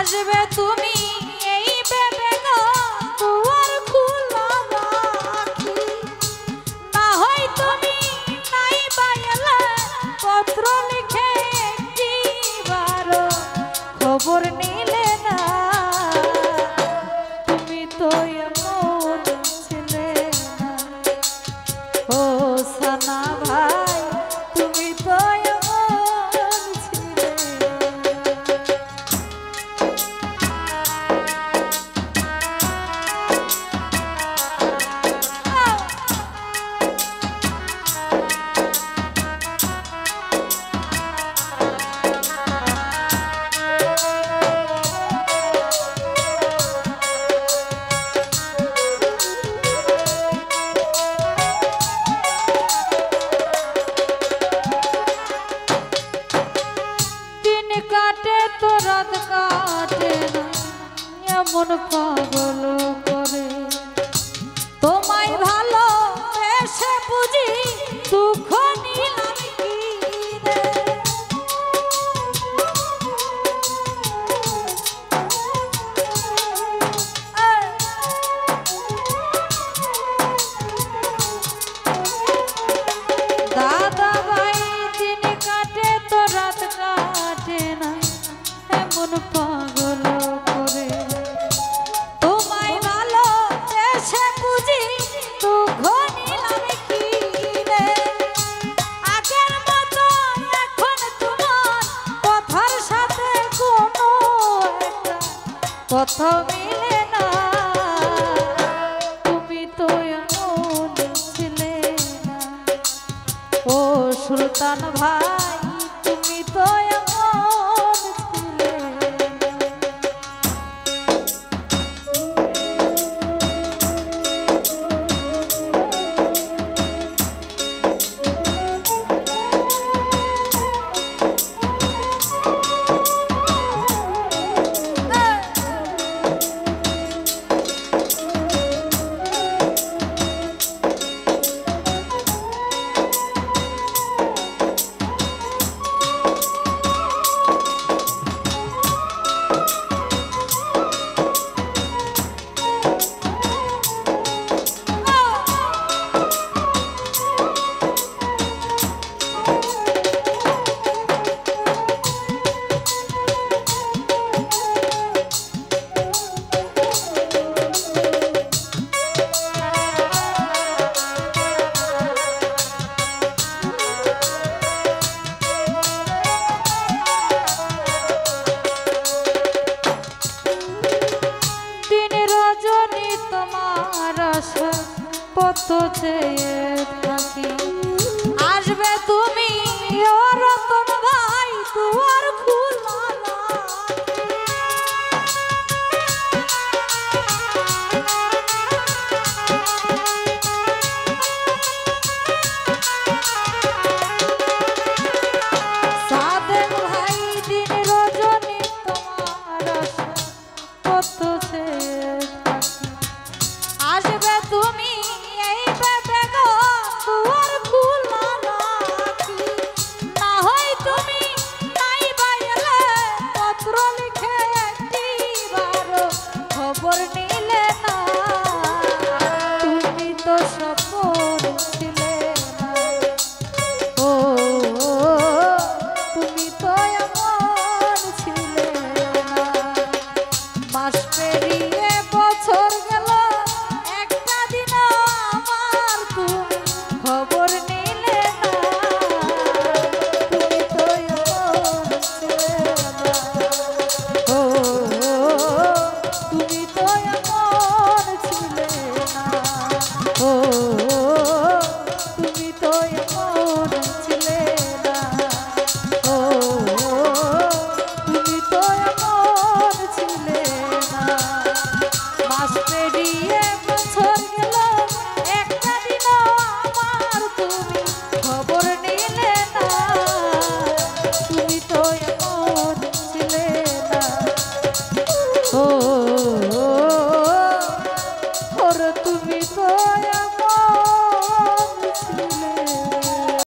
আসবে তুমি এই ভেবে গো দুয়ার খোলা রাখি, না হয় তুমি নাই বাইলে পত্র লিখে একটিবার খবর নিলে না। তুমি তো এমন ছিলে না ও সানা ভাই, তুমি তো এমন ছিলে। কাটে তো রাত কাটে না এমন পাগল করে, তোমায় ভালো এসে বুঝি দুঃখ নিলাম কি রে। দাদা ভাই দিন কাটে তো রাত কাটে না এমন পাগল করে, তোমায় ভালো এসে বুঝি দুঃখ নিলাম কি রে। আগের মতো এখন তোমার কথার সাথে কোনো একটা কথা মিলে না। তুমি তো এমন ছিলে না ও সুলতান ভাই, তুমি তো এমন ছিলে। পথ চেয়ে থাকি, আসবে তুমি ও রতন ভাই দুয়ার খোলা সাদেক ভাই দিন রজনী তোমার পথ চেয়ে থাকি, আসবে তুমি এই ভেবে গো দুয়ার খোলা রাখি, না হয় তুমি নাই বাইলে পত্র লিখে একটিবার খবর নিলে না। তুমি তো সফল ছিলে না ও তুমি তো এমন ছিলে না। মাস পেরিয়ে বছর গেল একটা দিন আমার তুমি খবর নিলে না। তুমি তো এমন ছিলে না ও তুমি তো এমন ছিলে না ও তুমি তো এমন ছিলে না ও তুমি তো এমন ছিলে না। মাস পেরিয়ে বছর গেল একটা দিন আমার তুমি খবর নিলে না। তুমি তো এমন ছিলে না ও ওরে তুমি তো এমন